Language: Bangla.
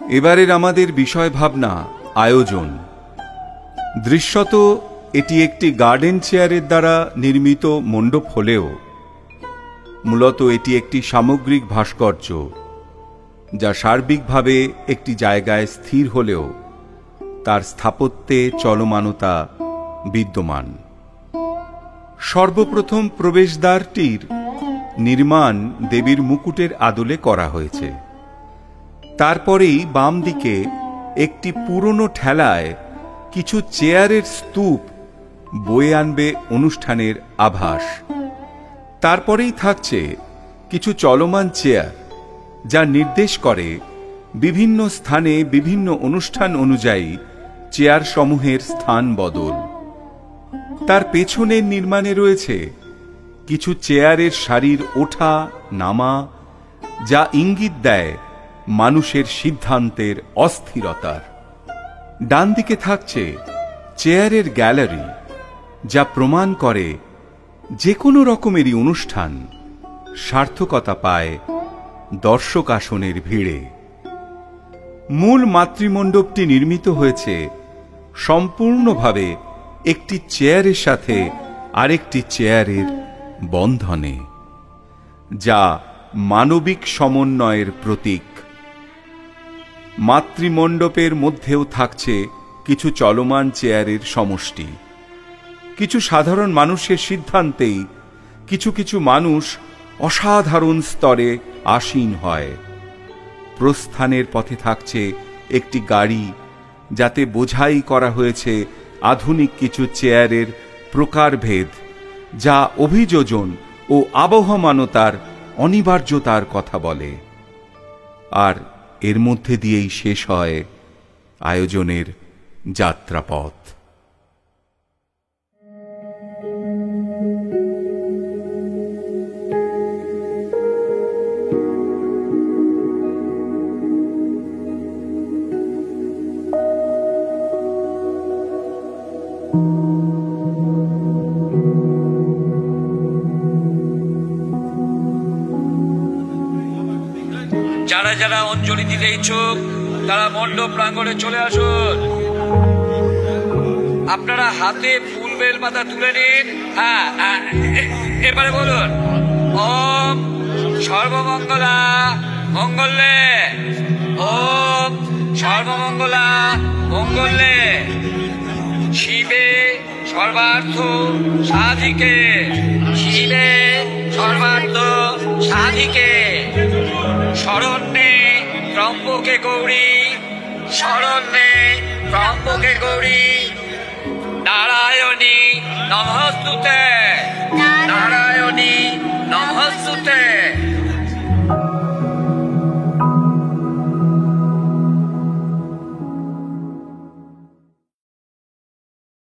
এবারের আমাদের বিষয় ভাবনা আয়োজন। দৃশ্যত এটি একটি গার্ডেন চেয়ারের দ্বারা নির্মিত মণ্ডপ হলেও মূলত এটি একটি সামগ্রিক ভাস্কর্য, যা সার্বিকভাবে একটি জায়গায় স্থির হলেও তার স্থাপত্যে চলমানতা বিদ্যমান। সর্বপ্রথম প্রবেশদ্বারটির নির্মাণ দেবীর মুকুটের আদলে করা হয়েছে। তারপরেই বাম দিকে একটি পুরনো ঠেলায় কিছু চেয়ারের স্তূপ বয়ে আনবে অনুষ্ঠানের আভাস। তারপরেই থাকছে কিছু চলমান চেয়ার, যা নির্দেশ করে বিভিন্ন স্থানে বিভিন্ন অনুষ্ঠান অনুযায়ী চেয়ার সমূহের স্থান বদল। তার পেছনের নির্মাণে রয়েছে কিছু চেয়ারের সারির ওঠা নামা, যা ইঙ্গিত দেয় মানুষের সিদ্ধান্তের অস্থিরতার। ডান দিকে থাকছে চেয়ারের গ্যালারি, যা প্রমাণ করে যে কোনো রকমেরই অনুষ্ঠান সার্থকতা পায় দর্শক আসনের ভিড়ে। মূল মাতৃমণ্ডপটি নির্মিত হয়েছে সম্পূর্ণভাবে একটি চেয়ারের সাথে আরেকটি চেয়ারের বন্ধনে, যা মানবিক সমন্বয়ের প্রতীক। মাতৃমণ্ডপের মধ্যেও থাকছে কিছু চলমান চেয়ারের সমষ্টি। কিছু সাধারণ মানুষের সিদ্ধান্তেই কিছু কিছু মানুষ অসাধারণ স্তরে আসীন হয়। প্রস্থানের পথে থাকছে একটি গাড়ি, যাতে বোঝাই করা হয়েছে আধুনিক কিছু চেয়ারের প্রকারভেদ, যা অভিযোজন ও আবহমানতার অনিবার্যতার কথা বলে। আর এর মধ্যে দিয়েই শেষ হয় আয়োজনের যাত্রাপথ। যারা যারা অঞ্জলি দিতে ইচ্ছুক তারা মণ্ডপ প্রাঙ্গণে চলে আসুন। আপনারা হাতে ফুল বেল পাতা তুলে নিন। হ্যাঁ, এবারে বলুন ওম সর্বমঙ্গলা মঙ্গলে, ওম সর্বমঙ্গলা মঙ্গলে, শিবে সর্বার্থ সাধিকে, শিবে সর্বার্থ সাধিকে, শরণ্যে ত্রম্বকে গৌরী, শরণ্যে ত্রম্বকে গৌরী, নারায়ণী নমস্তুতে, নারায়ণী নমস্তুতে।